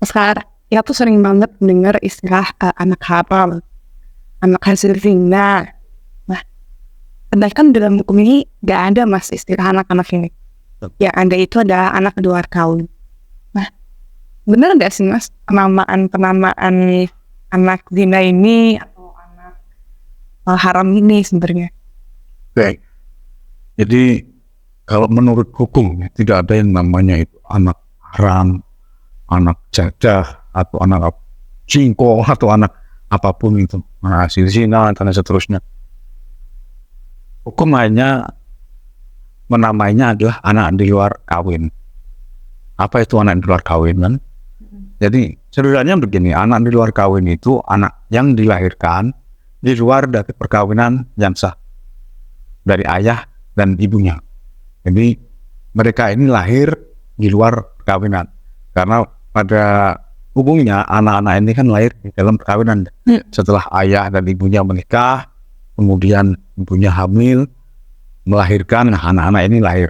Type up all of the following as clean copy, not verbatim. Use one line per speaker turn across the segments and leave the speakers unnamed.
Sekarang ya tuh sering banget dengar istilah anak haram, anak hasil zina. Nah, sedangkan dalam hukum ini nggak ada mas istilah anak-anak ini. Yang ada itu adalah anak di luar kaum. Nah, benar nggak sih mas penamaan anak zina ini atau anak haram ini sebenarnya?
Baik. Jadi kalau menurut hukum tidak ada yang namanya itu anak haram, anak jadah, atau anak jingkong, atau anak apapun itu, anak hasil zina dan seterusnya. Hukum hanya menamainya adalah anak di luar kawin. Apa itu anak di luar kawin kan? Jadi sederhananya begini, anak di luar kawin itu anak yang dilahirkan di luar dari perkawinan yang sah dari ayah dan ibunya. Jadi mereka ini lahir di luar perkawinan karena pada umumnya anak-anak ini kan lahir di dalam perkawinan setelah ayah dan ibunya menikah, kemudian ibunya hamil, melahirkan, nah anak-anak ini lahir.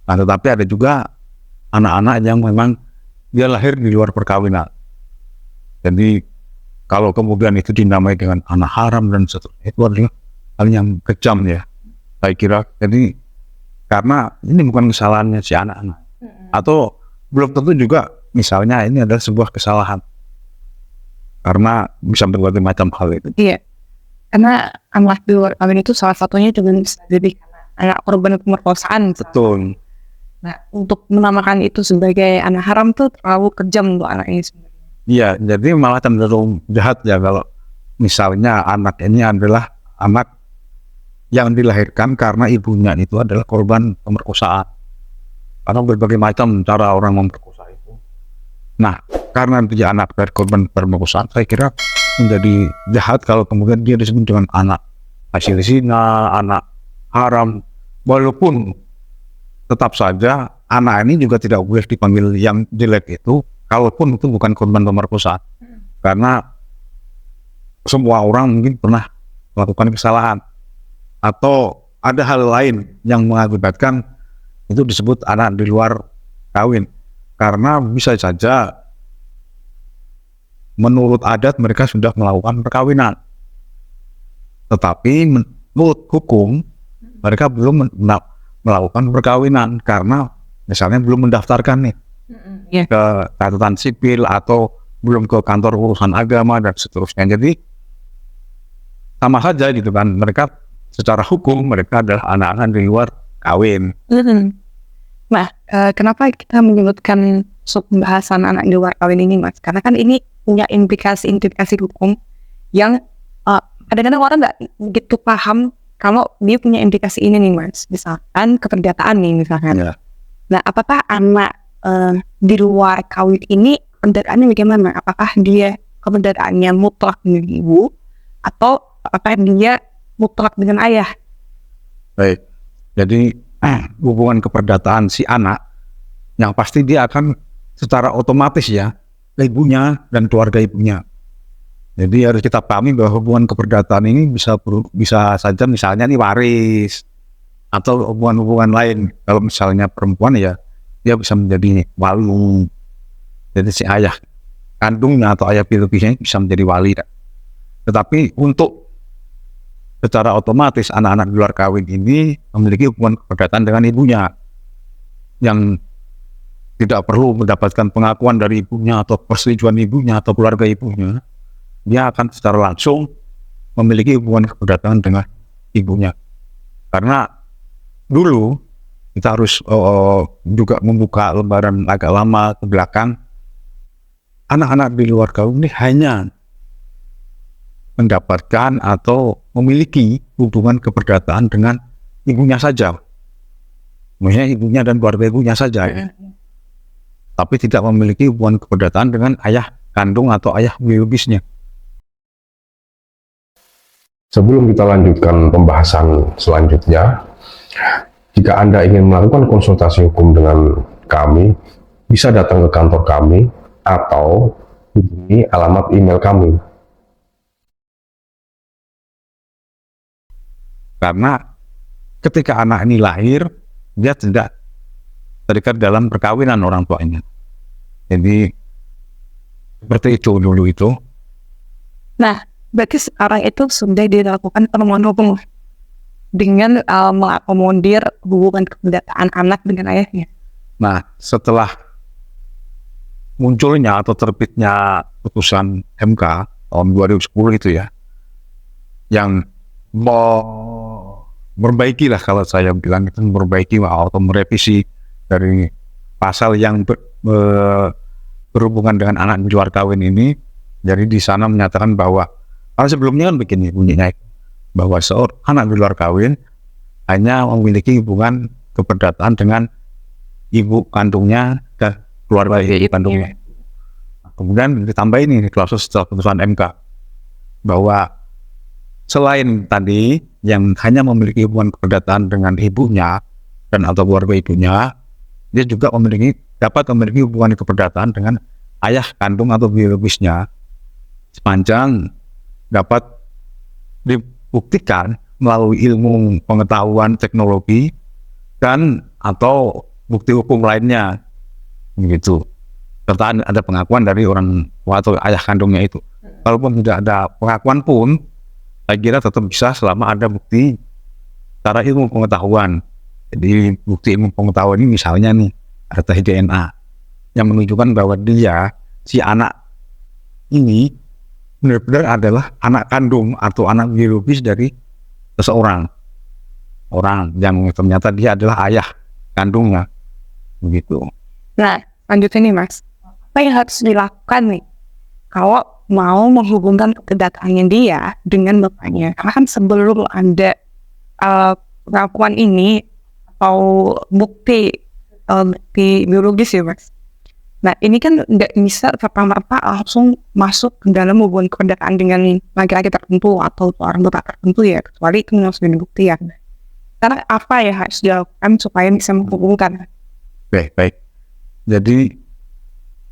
Nah, tetapi ada juga anak-anak yang memang dia lahir di luar perkawinan. Jadi kalau kemudian itu dinamai dengan anak haram dan seterusnya, itu adalah hal yang kejam ya, saya kira. Jadi karena ini bukan kesalahannya si anak-anak, atau belum tentu juga misalnya ini adalah sebuah kesalahan, karena bisa berbagai macam hal itu.
Iya, karena anak di luar kawin itu salah satunya dengan jadi anak korban pemerkosaan.
Betul.
Nah, untuk menamakan itu sebagai anak haram tuh terlalu kejam untuk anak ini sebenarnya.
Iya, jadi malah cenderung jahat ya kalau misalnya anak ini adalah anak yang dilahirkan karena ibunya itu adalah korban pemerkosaan. Karena berbagai macam cara orang memperkosa itu. Nah, karena dia anak dari korban pemerkosaan, saya kira menjadi jahat kalau kemudian dia disebut dengan anak hasil zina, anak haram, walaupun tetap saja anak ini juga tidak boleh dipanggil yang jelek itu, kalaupun itu bukan korban pemerkosaan. Karena semua orang mungkin pernah melakukan kesalahan, atau ada hal lain yang mengakibatkan itu disebut anak di luar kawin. Karena bisa saja menurut adat mereka sudah melakukan perkawinan, tetapi menurut hukum mereka belum melakukan perkawinan karena misalnya belum mendaftarkan nih ke catatan sipil atau belum ke kantor urusan agama dan seterusnya. Jadi sama saja gitu kan, mereka secara hukum mereka adalah anak-anak di luar kawin.
Nah, kenapa kita menyebutkan pembahasan anak di luar kawin ini mas? Karena kan ini punya implikasi hukum yang kadang-kadang orang nggak begitu paham kalau dia punya implikasi ini nih mas, misalkan keperdataan nih misalkan.
Ya.
Nah, apakah anak di luar kawin ini keperdataannya bagaimana? Apakah dia keperdataannya mutlak dengan ibu atau apakah dia mutlak dengan ayah?
Baik, jadi hubungan keperdataan si anak yang pasti dia akan secara otomatis ya ibunya dan keluarga ibunya. Jadi harus kita pahami bahwa hubungan keperdataan ini bisa saja misalnya nih waris atau hubungan-hubungan lain. Kalau misalnya perempuan ya dia bisa menjadi wali. Jadi si ayah kandungnya atau ayah biologisnya bisa menjadi wali. Tetapi untuk secara otomatis anak-anak di luar kawin ini memiliki hubungan keperdataan dengan ibunya yang tidak perlu mendapatkan pengakuan dari ibunya atau persetujuan ibunya atau keluarga ibunya. Dia akan secara langsung memiliki hubungan keperdataan dengan ibunya. Karena dulu kita harus juga membuka lembaran agak lama ke belakang, anak-anak di luar kawin ini hanya mendapatkan atau memiliki hubungan keperdataan dengan ibunya saja. Maksudnya ibunya dan keluarga ibunya saja. Tapi tidak memiliki hubungan keperdataan dengan ayah kandung atau ayah biologisnya.
Sebelum kita lanjutkan pembahasan selanjutnya, jika Anda ingin melakukan konsultasi hukum dengan kami, bisa datang ke kantor kami atau hubungi alamat email kami.
Karena ketika anak ini lahir, dia tidak terikat dalam perkawinan orang tuanya. Jadi seperti itu dulu itu.
Nah, berarti sekarang itu sudah dilakukan penemuan hukum dengan mengakomodir hubungan keperdataan anak dengan ayahnya.
Nah, setelah munculnya atau terbitnya putusan MK tahun 2010 itu ya, yang memperbaiki lah, kalau saya bilang itu memperbaiki atau merevisi dari pasal yang berhubungan dengan anak di luar kawin ini. Jadi di sana menyatakan bahwa, kalau sebelumnya kan begini bunyinya, bahwa seorang anak di luar kawin hanya memiliki hubungan keperdataan dengan ibu kandungnya dan keluarga ibu kandungnya. Kemudian ditambah ini klausul setelah putusan MK bahwa selain tadi yang hanya memiliki hubungan keperdataan dengan ibunya dan atau keluarga ibunya, dia juga dapat memiliki hubungan keperdataan dengan ayah kandung atau biologisnya, sepanjang dapat dibuktikan melalui ilmu pengetahuan teknologi dan atau bukti hukum lainnya, begitu. Serta ada pengakuan dari orang tua atau ayah kandungnya itu. Kalaupun tidak ada pengakuan pun, saya kira tetap bisa selama ada bukti secara ilmu pengetahuan. Jadi bukti ilmu pengetahuan ini misalnya nih, ada tes DNA yang menunjukkan bahwa dia, si anak ini benar-benar adalah anak kandung atau anak biologis dari seseorang orang yang ternyata dia adalah ayah kandungnya, begitu.
Nah, lanjutnya nih Mas, apa yang harus dilakukan nih kalau mau menghubungkan kedataannya dia dengan bapaknya? Karena kan sebelum ada pengakuan ini atau bukti biologis ya Mas. Nah, ini kan nggak bisa serta-merta langsung masuk ke dalam hubungan keperdataan dengan laki-laki tertentu atau orang bapak tertentu ya, kecuali itu harus dibuktikan. Karena apa ya harus dilakukan supaya bisa menghubungkan?
Baik. Jadi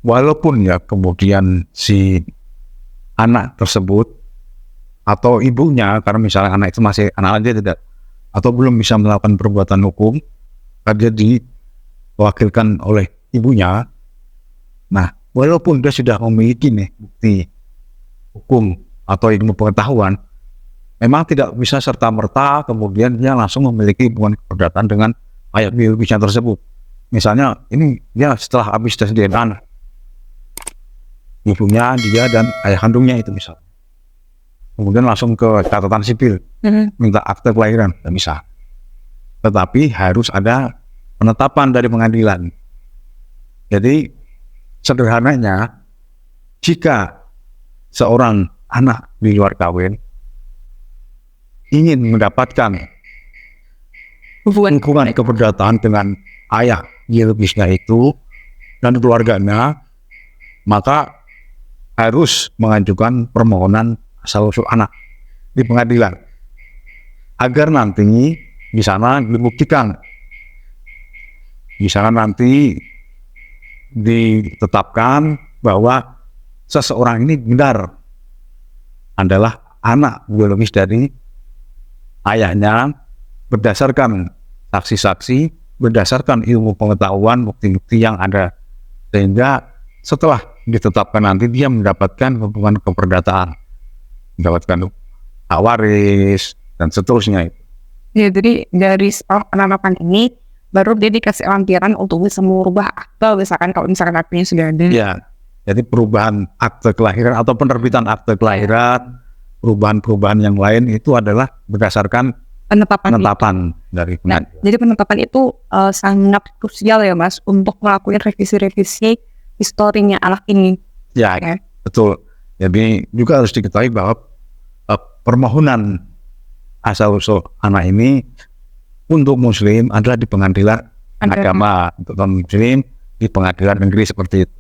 walaupun ya kemudian si anak tersebut atau ibunya, karena misalnya anak itu masih anak aja tidak atau belum bisa melakukan perbuatan hukum, dia diwakilkan oleh ibunya. Nah, walaupun dia sudah memiliki nih bukti hukum atau ilmu pengetahuan, memang tidak bisa serta-merta kemudian dia langsung memiliki hubungan keperdataan dengan ayah biologisnya tersebut. Misalnya ini dia setelah habis tes DNA, ibunya, dia dan ayah kandungnya itu misalnya, kemudian langsung ke catatan sipil minta akte kelahiran, tidak bisa. Tetapi harus ada penetapan dari pengadilan. Jadi sederhananya, jika seorang anak di luar kawin ingin mendapatkan hubungan keperdataan dengan ayah biologisnya itu dan keluarganya, maka harus mengajukan permohonan asal-usul anak di pengadilan agar nanti di sana dibuktikan, di sana nanti ditetapkan bahwa seseorang ini benar adalah anak biologis dari ayahnya berdasarkan saksi-saksi, berdasarkan ilmu pengetahuan, bukti-bukti yang ada, sehingga setelah ditetapkan nanti dia mendapatkan hubungan keperdataan, mendapatkan hak waris dan seterusnya.
Ya, jadi dari penetapan ini baru dia dikasih lampiran untuk bisa mengubah akte, misalkan kalau misalkan aktenya sudah ada.
Ya, jadi perubahan akte kelahiran atau penerbitan akte kelahiran, perubahan-perubahan yang lain itu adalah berdasarkan penetapan dari pengadilan.
Nah, jadi penetapan itu sangat krusial ya Mas untuk melakukan revisi-revisi historinya anak ini.
Ya, betul. Jadi juga harus diketahui bahwa permohonan asal-usul anak ini untuk muslim adalah di pengadilan agama, untuk non-muslim di pengadilan negeri seperti itu.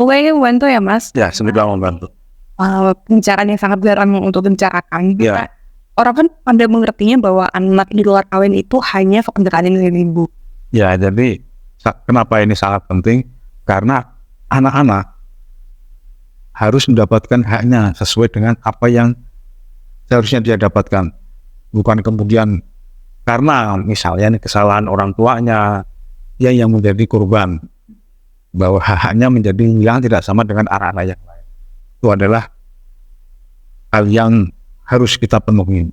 Pokoknya membantu ya Mas.
Ya, semoga membantu.
Pembicaraan yang sangat jarang untuk bicarakan.
Ya.
Orang kan pada mengertinya bahwa anak di luar kawin itu hanya pekerjaan dengan ibu.
Ya, jadi kenapa ini sangat penting? Karena anak-anak harus mendapatkan haknya sesuai dengan apa yang seharusnya dia dapatkan. Bukan kemudian karena misalnya kesalahan orang tuanya dia yang menjadi korban. bahwa hak-haknya menjadi yang tidak sama dengan anak-anak yang lain. Itu adalah hal yang harus kita penuhi.